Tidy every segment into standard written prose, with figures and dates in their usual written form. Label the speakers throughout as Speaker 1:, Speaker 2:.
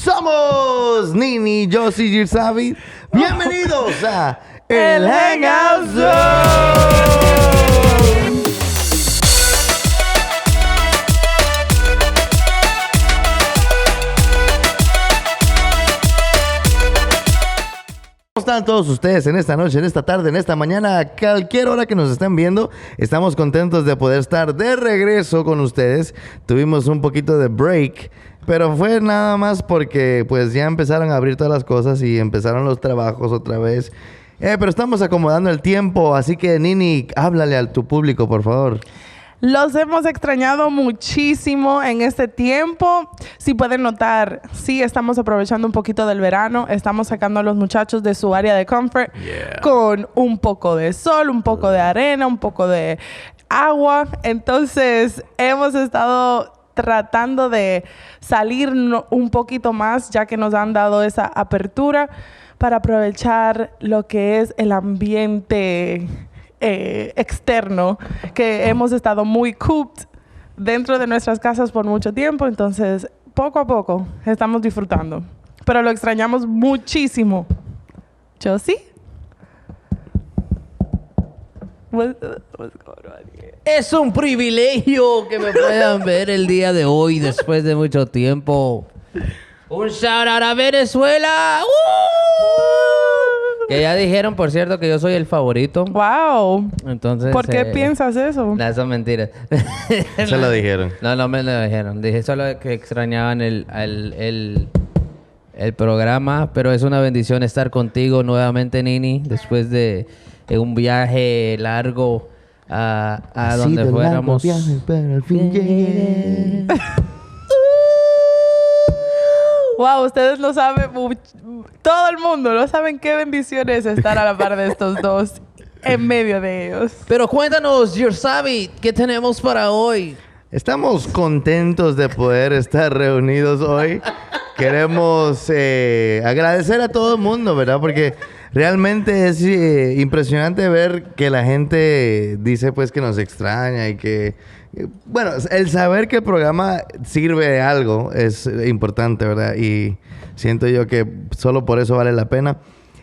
Speaker 1: Somos Nini, Josie, Girsavi. Bienvenidos a El Hangout Zone. ¿Cómo están todos ustedes en esta noche, en esta tarde, en esta mañana, a cualquier hora que nos estén viendo? Estamos contentos de poder estar de regreso con ustedes. Tuvimos un poquito de break, pero fue nada más porque pues ya empezaron a abrir todas las cosas y empezaron los trabajos otra vez. Pero estamos acomodando el tiempo, así que Nini, háblale a tu público, por favor.
Speaker 2: Los hemos extrañado muchísimo en este tiempo. Si pueden notar, sí estamos aprovechando un poquito del verano. Estamos sacando a los muchachos de su área de confort con un poco de sol, un poco de arena, un poco de agua. Entonces, hemos estado tratando de salir un poquito más, ya que nos han dado esa apertura para aprovechar lo que es el ambiente externo, que hemos estado muy cooped dentro de nuestras casas por mucho tiempo. Entonces, poco a poco estamos disfrutando, pero lo extrañamos muchísimo. ¿Josie? What's going on here?
Speaker 3: Es un privilegio que me puedan ver el día de hoy después de mucho tiempo. Un shout out a Venezuela. Que ya dijeron, por cierto, que yo soy el favorito.
Speaker 2: Wow.
Speaker 3: Entonces,
Speaker 2: ¿Por qué piensas eso?
Speaker 3: No, son mentiras.
Speaker 1: Se lo dijeron.
Speaker 3: No me lo dijeron. Dije solo que extrañaban el programa, pero es una bendición estar contigo nuevamente, Nini, después de un viaje largo a donde fuéramos.
Speaker 1: Viaje, pero al fin llegué.
Speaker 2: Wow, ustedes lo saben, todo el mundo lo saben. Qué bendición es estar a la par de estos dos, en medio de ellos.
Speaker 3: Pero cuéntanos, Girsavi, ¿qué tenemos para hoy?
Speaker 1: Estamos contentos de poder estar reunidos hoy. Queremos agradecer a todo el mundo, ¿verdad? Porque realmente es impresionante ver que la gente dice pues que nos extraña y que... Bueno, el saber que el programa sirve de algo es importante, ¿verdad? Y siento yo que solo por eso vale la pena.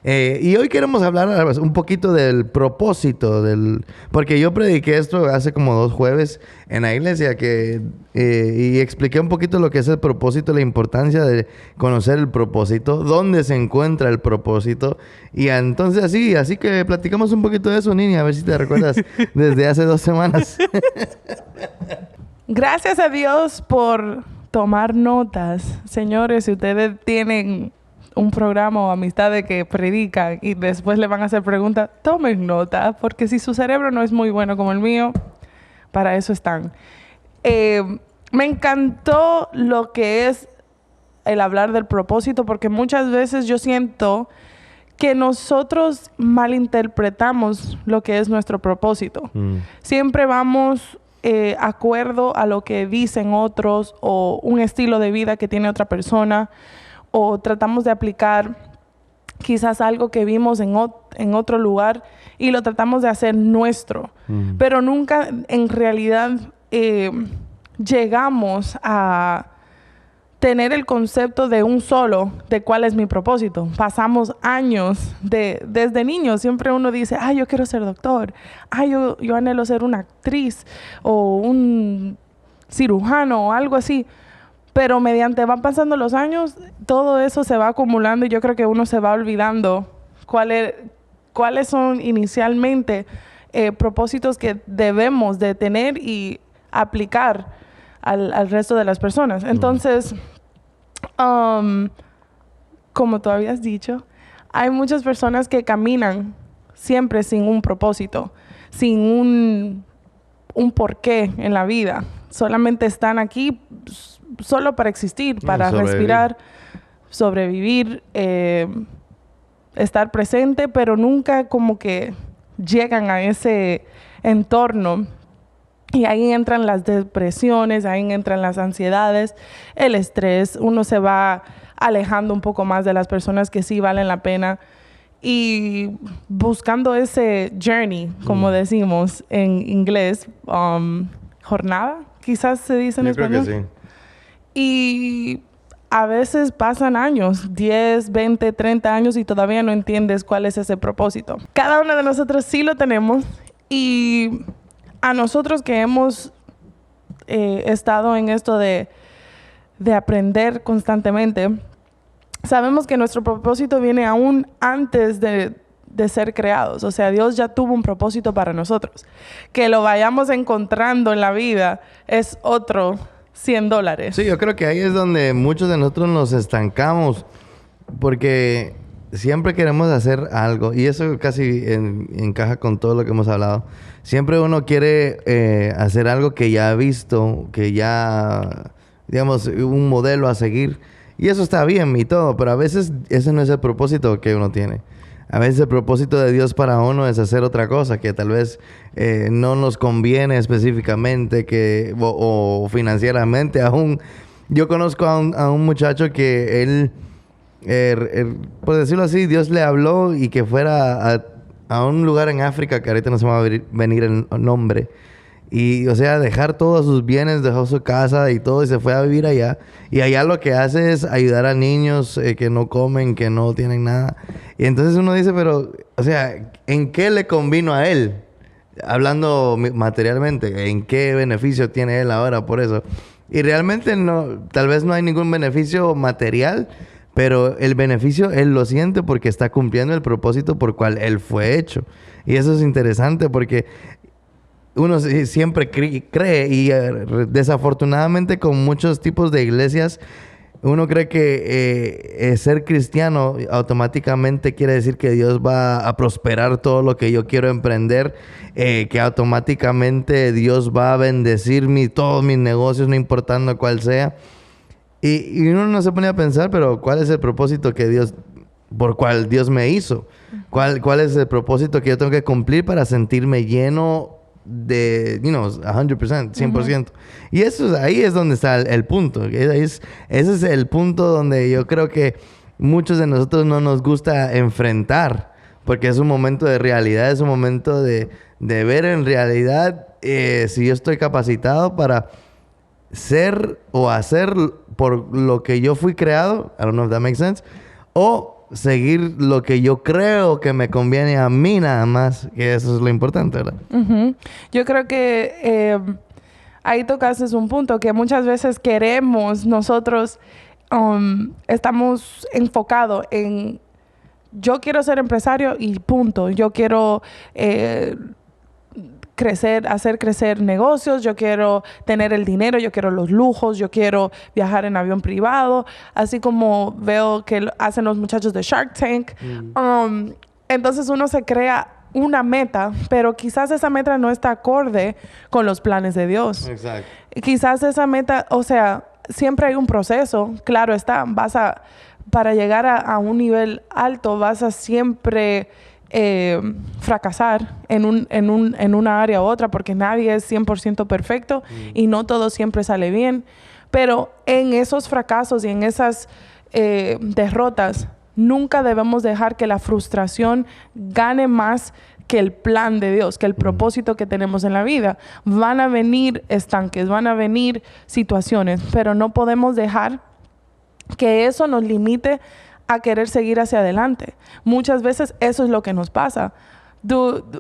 Speaker 1: Y hoy queremos hablar un poquito del propósito, porque yo prediqué esto hace como 2 jueves en la iglesia y expliqué un poquito lo que es el propósito, la importancia de conocer el propósito, dónde se encuentra el propósito. Y entonces así que platicamos un poquito de eso, Nini, a ver si te recuerdas desde hace 2 semanas.
Speaker 2: Gracias a Dios por tomar notas. Señores, si ustedes tienen un programa o amistades que predican y después le van a hacer preguntas, tomen nota, porque si su cerebro no es muy bueno como el mío, para eso están. Me encantó lo que es el hablar del propósito, porque muchas veces yo siento que nosotros malinterpretamos lo que es nuestro propósito. Siempre vamos acuerdo a lo que dicen otros o un estilo de vida que tiene otra persona, o tratamos de aplicar quizás algo que vimos en otro lugar y lo tratamos de hacer nuestro. Pero nunca en realidad llegamos a tener el concepto de un solo, de cuál es mi propósito. Pasamos años desde niños. Siempre uno dice, yo quiero ser doctor. Yo anhelo ser una actriz o un cirujano o algo así. Pero mediante van pasando los años, todo eso se va acumulando y yo creo que uno se va olvidando cuáles son inicialmente propósitos que debemos de tener y aplicar al resto de las personas. Entonces, como tú habías dicho, hay muchas personas que caminan siempre sin un propósito, sin un porqué en la vida. Solamente están aquí solo para existir, para respirar, sobrevivir, estar presente, pero nunca como que llegan a ese entorno. Y ahí entran las depresiones, ahí entran las ansiedades, el estrés. Uno se va alejando un poco más de las personas que sí valen la pena y buscando ese journey, como decimos en inglés, jornada, quizás se dice en español.
Speaker 1: Creo que sí.
Speaker 2: Y a veces pasan años, 10, 20, 30 años y todavía no entiendes cuál es ese propósito. Cada uno de nosotros sí lo tenemos y a nosotros que hemos estado en esto de aprender constantemente, sabemos que nuestro propósito viene aún antes de ser creados. O sea, Dios ya tuvo un propósito para nosotros. Que lo vayamos encontrando en la vida es otro $100.
Speaker 1: Sí, yo creo que ahí es donde muchos de nosotros nos estancamos porque siempre queremos hacer algo y eso casi encaja con todo lo que hemos hablado. Siempre uno quiere hacer algo que ya ha visto, que ya, digamos, un modelo a seguir. Y eso está bien y todo, pero a veces ese no es el propósito que uno tiene. A veces el propósito de Dios para uno es hacer otra cosa que tal vez no nos conviene específicamente o financieramente. Aún yo conozco a un muchacho que él, por decirlo así, Dios le habló y que fuera a un lugar en África que ahorita no se me va a venir el nombre. Y, o sea, dejar todos sus bienes, dejó su casa y todo y se fue a vivir allá. Y allá lo que hace es ayudar a niños que no comen, que no tienen nada. Y entonces uno dice, pero, o sea, ¿en qué le convino a él? Hablando materialmente, ¿en qué beneficio tiene él ahora por eso? Y realmente no, tal vez no hay ningún beneficio material, pero el beneficio él lo siente porque está cumpliendo el propósito por cual él fue hecho. Y eso es interesante porque uno siempre cree y desafortunadamente con muchos tipos de iglesias uno cree que ser cristiano automáticamente quiere decir que Dios va a prosperar todo lo que yo quiero emprender, que automáticamente Dios va a bendecir todos mis negocios, no importando cuál sea. Y uno no se pone a pensar, pero ¿cuál es el propósito por cual Dios me hizo? ¿Cuál es el propósito que yo tengo que cumplir para sentirme lleno de, 100%, 100%. Y ahí es donde está el punto. Ese es el punto donde yo creo que muchos de nosotros no nos gusta enfrentar, porque es un momento de realidad, es un momento de ver en realidad si yo estoy capacitado para ser o hacer por lo que yo fui creado, I don't know if that makes sense, o seguir lo que yo creo que me conviene a mí nada más, que eso es lo importante, ¿verdad?
Speaker 2: Yo creo que ahí tocaste un punto que muchas veces queremos nosotros, estamos enfocados en yo quiero ser empresario y punto. Yo quiero hacer crecer negocios, yo quiero tener el dinero, yo quiero los lujos, yo quiero viajar en avión privado, así como veo que hacen los muchachos de Shark Tank. Entonces uno se crea una meta, pero quizás esa meta no está acorde con los planes de Dios.
Speaker 1: Exacto.
Speaker 2: Quizás esa meta, o sea, siempre hay un proceso, claro está, para llegar a un nivel alto vas a siempre fracasar en una área u otra, porque nadie es 100% perfecto y no todo siempre sale bien. Pero en esos fracasos y en esas derrotas, nunca debemos dejar que la frustración gane más que el plan de Dios, que el propósito que tenemos en la vida. Van a venir estanques, van a venir situaciones, pero no podemos dejar que eso nos limite a querer seguir hacia adelante. Muchas veces eso es lo que nos pasa.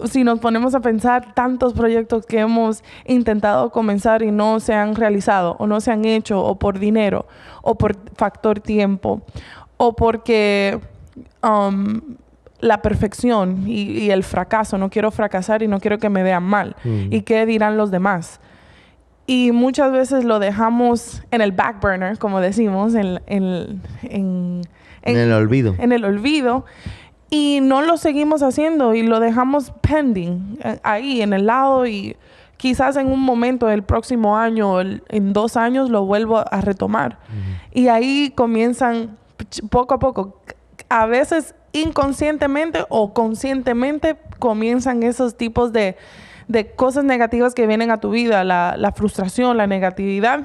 Speaker 2: Si nos ponemos a pensar tantos proyectos que hemos intentado comenzar y no se han realizado o no se han hecho, o por dinero o por factor tiempo o porque la perfección y el fracaso, no quiero fracasar y no quiero que me vean mal. ¿Y qué dirán los demás? Y muchas veces lo dejamos en el back burner, como decimos, en
Speaker 1: el olvido.
Speaker 2: En el olvido. Y no lo seguimos haciendo y lo dejamos pending, ahí en el lado, y quizás en un momento, el próximo año, en 2 años, lo vuelvo a retomar. Y ahí comienzan poco a poco, a veces inconscientemente o conscientemente, comienzan esos tipos de cosas negativas que vienen a tu vida, la frustración, la negatividad.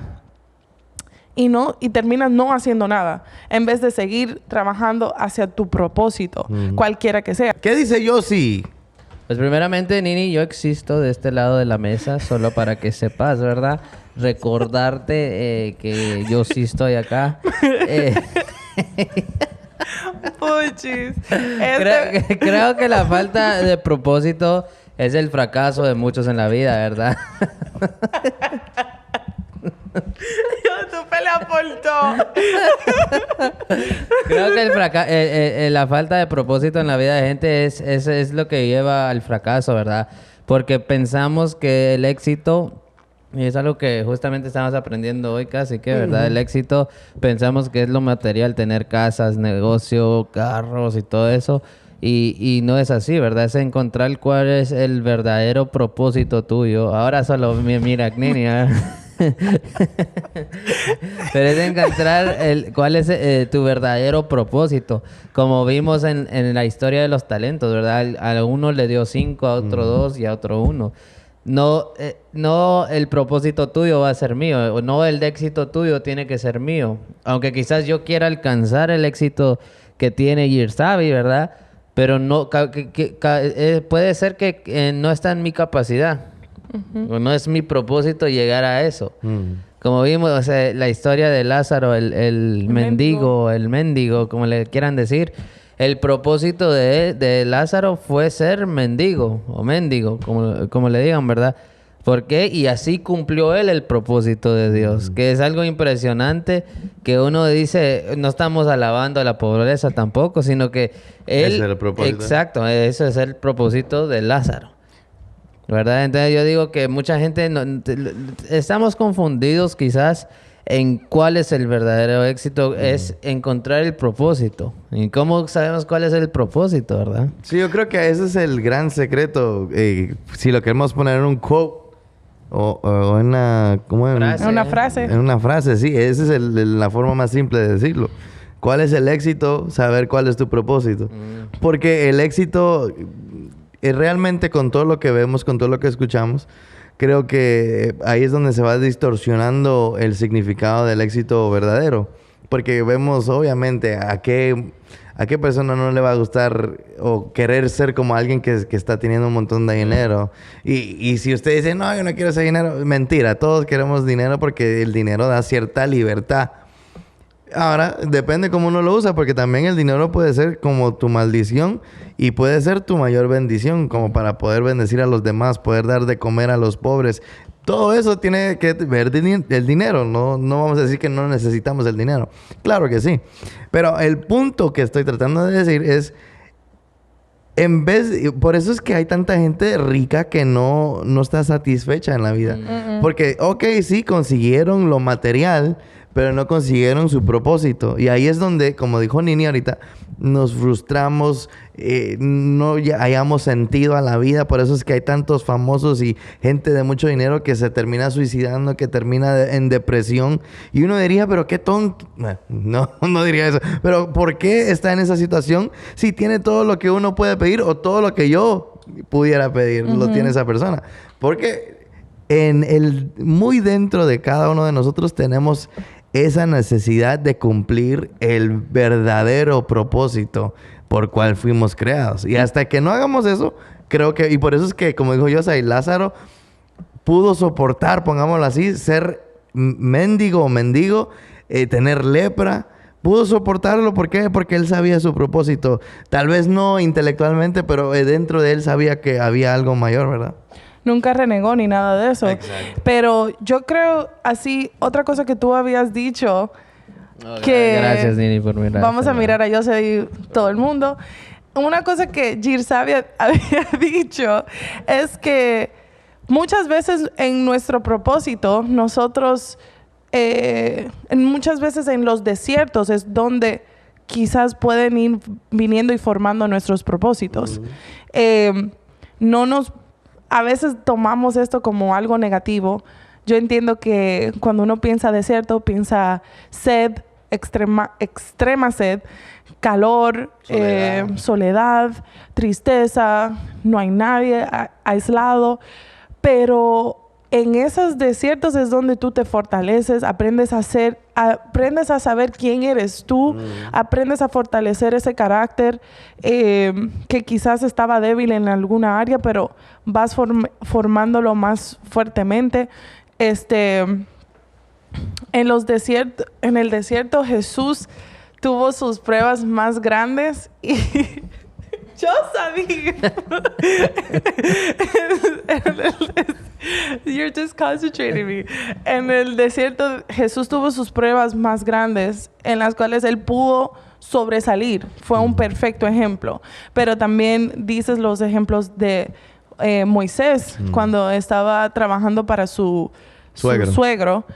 Speaker 2: Y terminas no haciendo nada, en vez de seguir trabajando hacia tu propósito, cualquiera que sea.
Speaker 1: ¿Qué dice Yossi?
Speaker 3: Pues primeramente, Nini, yo existo de este lado de la mesa, solo para que sepas, ¿verdad? Recordarte que yo sí estoy acá.
Speaker 2: Puchis.
Speaker 3: Creo que la falta de propósito es el fracaso de muchos en la vida, ¿verdad?
Speaker 2: Tú peleas por todo.
Speaker 3: Creo que la falta de propósito en la vida de gente es lo que lleva al fracaso, ¿verdad? Porque pensamos que el éxito, y es algo que justamente estamos aprendiendo hoy casi que, ¿verdad? El éxito, pensamos que es lo material, tener casas, negocio, carros y todo eso. Y no es así, ¿verdad? Es encontrar cuál es el verdadero propósito tuyo. Ahora solo mira, Nini, pero es encontrar cuál es tu verdadero propósito. Como vimos en la historia de los talentos, ¿verdad? A uno le dio 5, a otro 2 y a otro 1. No el propósito tuyo va a ser mío, o no el éxito tuyo tiene que ser mío. Aunque quizás yo quiera alcanzar el éxito que tiene Jirsavi, ¿verdad? Pero no puede ser que no está en mi capacidad. O no es mi propósito llegar a eso. Como vimos, o sea, la historia de Lázaro, el mendigo, como le quieran decir. El propósito de Lázaro fue ser mendigo o mendigo, como le digan, ¿verdad? ¿Por qué? Y así cumplió él el propósito de Dios, que es algo impresionante, que uno dice, no estamos alabando a la pobreza tampoco, sino que él...
Speaker 1: Ese es el propósito.
Speaker 3: Exacto, ese es el propósito de Lázaro, ¿verdad? Entonces yo digo que mucha gente, estamos confundidos quizás en cuál es el verdadero éxito, es encontrar el propósito. ¿Y cómo sabemos cuál es el propósito, verdad?
Speaker 1: Sí, yo creo que ese es el gran secreto. Si lo queremos poner en un quote o en una... ¿cómo es?
Speaker 3: Frase.
Speaker 2: Una frase.
Speaker 1: En una frase, sí. Esa es la forma más simple de decirlo. ¿Cuál es el éxito? Saber cuál es tu propósito. Porque el éxito, realmente con todo lo que vemos, con todo lo que escuchamos, creo que ahí es donde se va distorsionando el significado del éxito verdadero. Porque vemos, obviamente, a qué persona no le va a gustar o querer ser como alguien que está teniendo un montón de dinero. Y si usted dice, no, yo no quiero ese dinero, mentira. Todos queremos dinero porque el dinero da cierta libertad. Ahora, depende cómo uno lo usa, porque también el dinero puede ser como tu maldición y puede ser tu mayor bendición, como para poder bendecir a los demás, poder dar de comer a los pobres. Todo eso tiene que ver el dinero. No vamos a decir que no necesitamos el dinero. Claro que sí. Pero el punto que estoy tratando de decir es, por eso es que hay tanta gente rica que no está satisfecha en la vida. Porque, ok, sí, consiguieron lo material, pero no consiguieron su propósito. Y ahí es donde, como dijo Nini ahorita, nos frustramos, no hallamos sentido a la vida. Por eso es que hay tantos famosos y gente de mucho dinero que se termina suicidando, que termina en depresión. Y uno diría, pero qué tonto. No diría eso. Pero ¿por qué está en esa situación si tiene todo lo que uno puede pedir o todo lo que yo pudiera pedir? Lo tiene esa persona. Porque muy dentro de cada uno de nosotros tenemos esa necesidad de cumplir el verdadero propósito por cual fuimos creados. Y hasta que no hagamos eso, creo que... Y por eso es que, como dijo Yosai, Lázaro pudo soportar, pongámoslo así, ser mendigo o mendigo, tener lepra. Pudo soportarlo, ¿por qué? Porque él sabía su propósito. Tal vez no intelectualmente, pero dentro de él sabía que había algo mayor, ¿verdad?
Speaker 2: Nunca renegó ni nada de eso.
Speaker 1: Exacto.
Speaker 2: Pero yo creo, así, otra cosa que tú habías dicho, que...
Speaker 3: Gracias, Nini, por mirar.
Speaker 2: Vamos a mirar a Jose y todo el mundo. Una cosa que Jirsavi había dicho es que muchas veces en nuestro propósito, nosotros, muchas veces en los desiertos es donde quizás pueden ir viniendo y formando nuestros propósitos. A veces tomamos esto como algo negativo. Yo entiendo que cuando uno piensa desierto, piensa sed, extrema sed, calor, soledad, tristeza, no hay nadie, aislado. Pero en esos desiertos es donde tú te fortaleces, aprendes a saber quién eres tú, aprendes a fortalecer ese carácter que quizás estaba débil en alguna área, pero vas formándolo más fuertemente. En el desierto Jesús tuvo sus pruebas más grandes y yo sabía. You're just concentrating me. En el desierto Jesús tuvo sus pruebas más grandes en las cuales él pudo sobresalir. Fue un perfecto ejemplo. Pero también dices los ejemplos de Moisés cuando estaba trabajando para su suegro.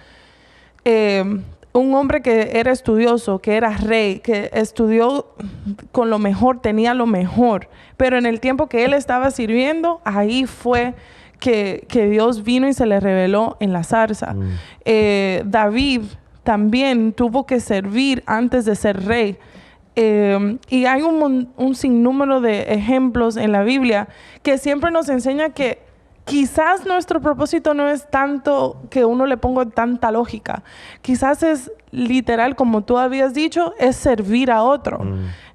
Speaker 2: Un hombre que era estudioso, que era rey, que estudió con lo mejor, tenía lo mejor. Pero en el tiempo que él estaba sirviendo, ahí fue que Dios vino y se le reveló en la zarza. David también tuvo que servir antes de ser rey. Y hay un sinnúmero de ejemplos en la Biblia que siempre nos enseña que quizás nuestro propósito no es tanto que uno le ponga tanta lógica. Quizás es literal, como tú habías dicho, es servir a otro.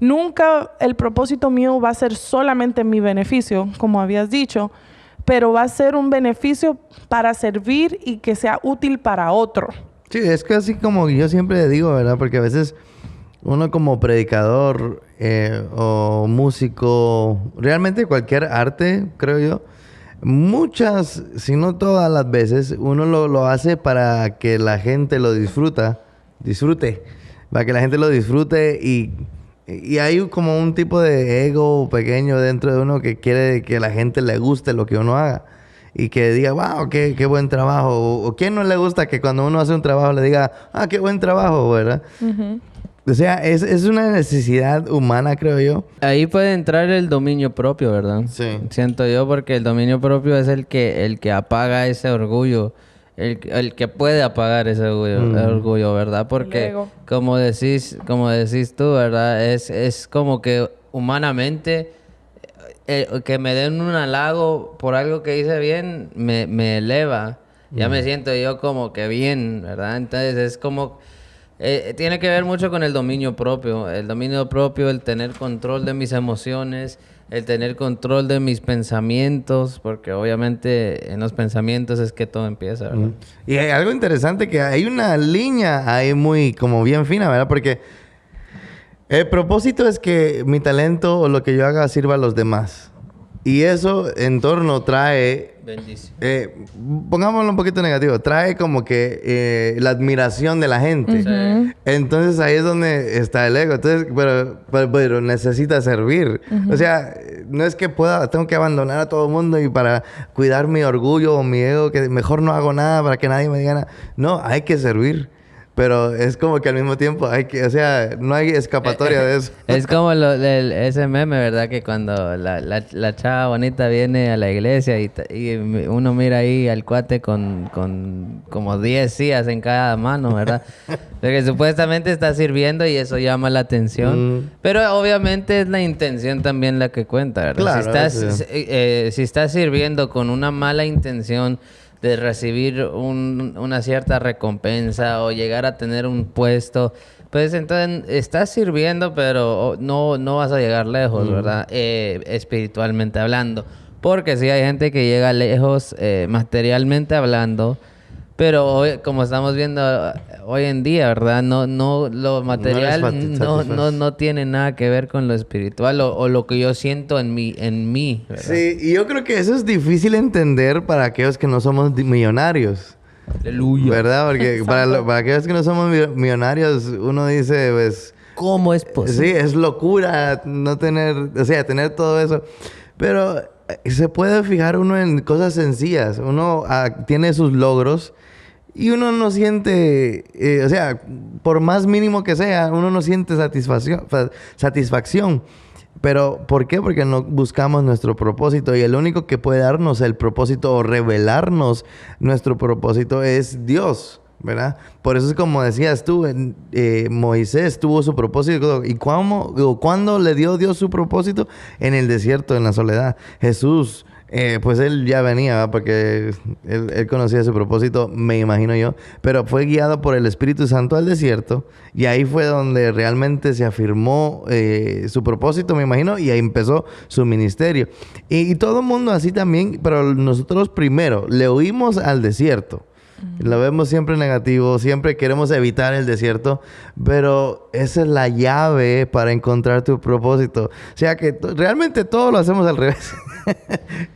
Speaker 2: Nunca el propósito mío va a ser solamente mi beneficio, como habías dicho, pero va a ser un beneficio para servir y que sea útil para otro.
Speaker 1: Sí, es casi como yo siempre digo, ¿verdad? Porque a veces uno como predicador o músico, realmente cualquier arte, creo yo, muchas, si no todas las veces, uno lo hace para que la gente lo disfrute, para que la gente lo disfrute y hay como un tipo de ego pequeño dentro de uno que quiere que la gente le guste lo que uno haga y que diga, wow, qué buen trabajo. O quién no le gusta que cuando uno hace un trabajo le diga, qué buen trabajo, ¿verdad? O sea, es una necesidad humana, creo yo.
Speaker 3: Ahí puede entrar el dominio propio, ¿verdad?
Speaker 1: Sí.
Speaker 3: Siento yo, porque el dominio propio es el que apaga ese orgullo. El que puede apagar ese orgullo, ¿verdad? Porque como decís tú, ¿verdad? Es como que humanamente que me den un halago por algo que hice bien me eleva. Ya me siento yo como que bien, ¿verdad? Entonces es como... tiene que ver mucho con el dominio propio. El dominio propio, el tener control de mis emociones, el tener control de mis pensamientos, porque obviamente en los pensamientos es que todo empieza, ¿verdad?
Speaker 1: Y hay algo interesante, que hay una línea ahí muy como bien fina, ¿verdad? Porque el propósito es que mi talento o lo que yo haga sirva a los demás. Y eso en torno trae...
Speaker 3: Bendición.
Speaker 1: Pongámoslo un poquito negativo. Trae como que la admiración de la gente.
Speaker 3: Sí.
Speaker 1: Entonces ahí es donde está el ego. Entonces, pero necesita servir. O sea, no es que tengo que abandonar a todo el mundo y para cuidar mi orgullo o mi ego, que mejor no hago nada para que nadie me diga nada. No, hay que servir. Pero es como que al mismo tiempo no hay escapatoria de eso.
Speaker 3: Es como ese meme, ¿verdad? Que cuando la chava bonita viene a la iglesia y uno mira ahí al cuate con como 10 sillas en cada mano, ¿verdad? Porque supuestamente está sirviendo y eso llama la atención. Pero obviamente es la intención también la que cuenta, ¿verdad?
Speaker 1: Claro,
Speaker 3: si estás sirviendo con una mala intención de recibir una cierta recompensa o llegar a tener un puesto, pues entonces estás sirviendo, pero no vas a llegar lejos, ¿verdad? Espiritualmente hablando. Porque sí hay gente que llega lejos materialmente hablando, pero hoy, como estamos viendo hoy en día, ¿verdad? No lo material no tiene nada que ver con lo espiritual o lo que yo siento en mí, ¿verdad?
Speaker 1: Sí, y yo creo que eso es difícil entender para aquellos que no somos millonarios.
Speaker 3: Aleluya.
Speaker 1: ¿Verdad? Porque para aquellos que no somos millonarios, uno dice, pues...
Speaker 3: ¿Cómo es posible?
Speaker 1: Sí, es locura no tener... O sea, tener todo eso. Pero se puede fijar uno en cosas sencillas. Uno tiene sus logros y uno no siente... o sea, por más mínimo que sea, uno no siente satisfacción. Pero, ¿por qué? Porque no buscamos nuestro propósito. Y el único que puede darnos el propósito o revelarnos nuestro propósito es Dios, ¿verdad? Por eso es como decías tú, Moisés tuvo su propósito. ¿Y cuándo le dio Dios su propósito? En el desierto, en la soledad. Jesús pues él ya venía, ¿verdad? Porque él conocía su propósito, me imagino yo, pero fue guiado por el Espíritu Santo al desierto y ahí fue donde realmente se afirmó su propósito, me imagino, y ahí empezó su ministerio. Y todo el mundo así también, pero nosotros primero le huimos al desierto. Lo vemos siempre negativo, siempre queremos evitar el desierto, pero esa es la llave para encontrar tu propósito. O sea que realmente todo lo hacemos al revés.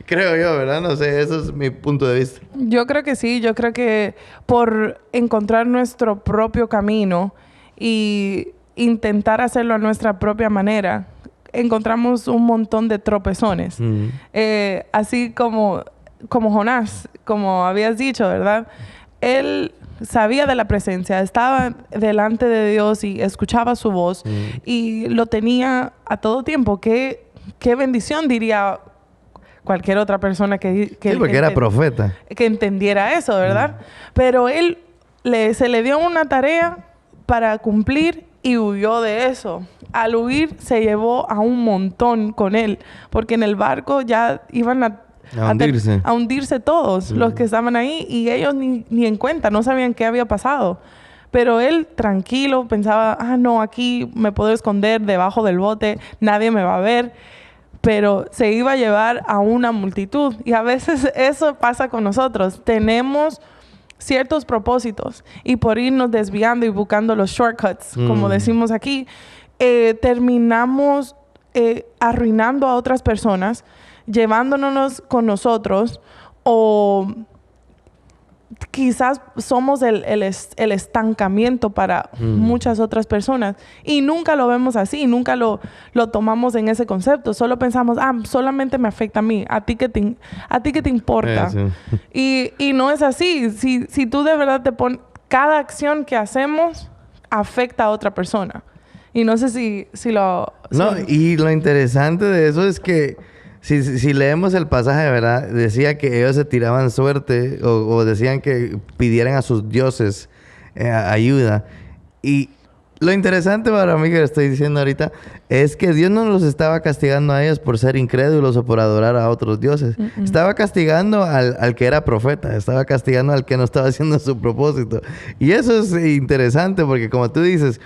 Speaker 1: Creo yo, ¿verdad? No sé, eso es mi punto de vista.
Speaker 2: Yo creo que sí, yo creo que por encontrar nuestro propio camino y intentar hacerlo a nuestra propia manera, encontramos un montón de tropezones. Así como Jonás, como habías dicho, ¿verdad? Él sabía de la presencia, estaba delante de Dios y escuchaba su voz y lo tenía a todo tiempo. Qué bendición, diría cualquier otra persona que
Speaker 1: sí, porque era profeta.
Speaker 2: Que entendiera eso, ¿verdad? Pero él se le dio una tarea para cumplir y huyó de eso. Al huir se llevó a un montón con él, porque en el barco ya iban a hundirse todos los que estaban ahí y ellos ni en cuenta, no sabían qué había pasado. Pero él tranquilo pensaba, no, aquí me puedo esconder debajo del bote, nadie me va a ver. Pero se iba a llevar a una multitud. Y a veces eso pasa con nosotros. Tenemos ciertos propósitos y por irnos desviando y buscando los shortcuts, como decimos aquí, terminamos arruinando a otras personas, llevándonos con nosotros, o quizás somos el estancamiento para muchas otras personas y nunca lo vemos así, nunca lo tomamos en ese concepto. Solo pensamos, solamente me afecta a mí, a ti qué te importa. Sí. Y no es así. Si tú de verdad te pones, cada acción que hacemos afecta a otra persona. Y no sé si lo...
Speaker 1: No, y lo interesante de eso es que si leemos el pasaje, ¿verdad? Decía que ellos se tiraban suerte o decían que pidieran a sus dioses ayuda. Y lo interesante para mí que estoy diciendo ahorita es que Dios no los estaba castigando a ellos por ser incrédulos o por adorar a otros dioses. Estaba castigando al que era profeta. Estaba castigando al que no estaba haciendo su propósito. Y eso es interesante porque, como tú dices,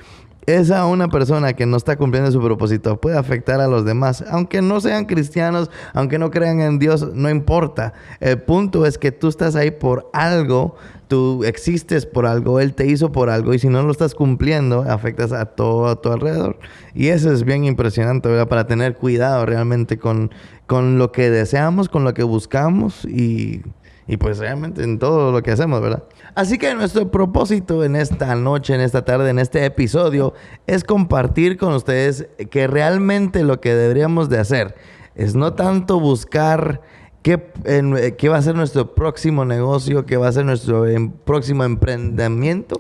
Speaker 1: esa una persona que no está cumpliendo su propósito puede afectar a los demás. Aunque no sean cristianos, aunque no crean en Dios, no importa. El punto es que tú estás ahí por algo, tú existes por algo, Él te hizo por algo. Y si no lo estás cumpliendo, afectas a todo a tu alrededor. Y eso es bien impresionante, ¿verdad? Para tener cuidado realmente con lo que deseamos, con lo que buscamos y pues realmente en todo lo que hacemos, ¿verdad? Así que nuestro propósito en esta noche, en esta tarde, en este episodio, es compartir con ustedes que realmente lo que deberíamos de hacer es no tanto buscar qué va a ser nuestro próximo negocio, qué va a ser nuestro próximo emprendimiento.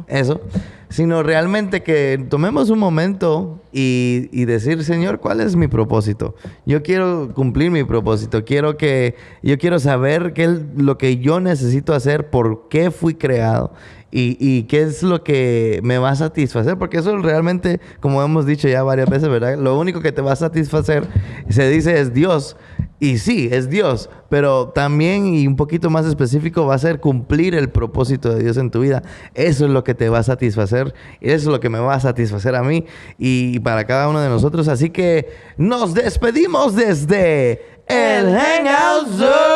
Speaker 1: Eso. Sino realmente que tomemos un momento y decir, Señor, ¿cuál es mi propósito? Yo quiero cumplir mi propósito. Yo quiero saber qué es lo que yo necesito hacer, por qué fui creado y qué es lo que me va a satisfacer. Porque eso realmente, como hemos dicho ya varias veces, ¿verdad? Lo único que te va a satisfacer, se dice, es Dios. Y sí, es Dios, pero también, y un poquito más específico, va a ser cumplir el propósito de Dios en tu vida. Eso es lo que te va a satisfacer, eso es lo que me va a satisfacer a mí y para cada uno de nosotros. Así que nos despedimos desde el Hangout Zone.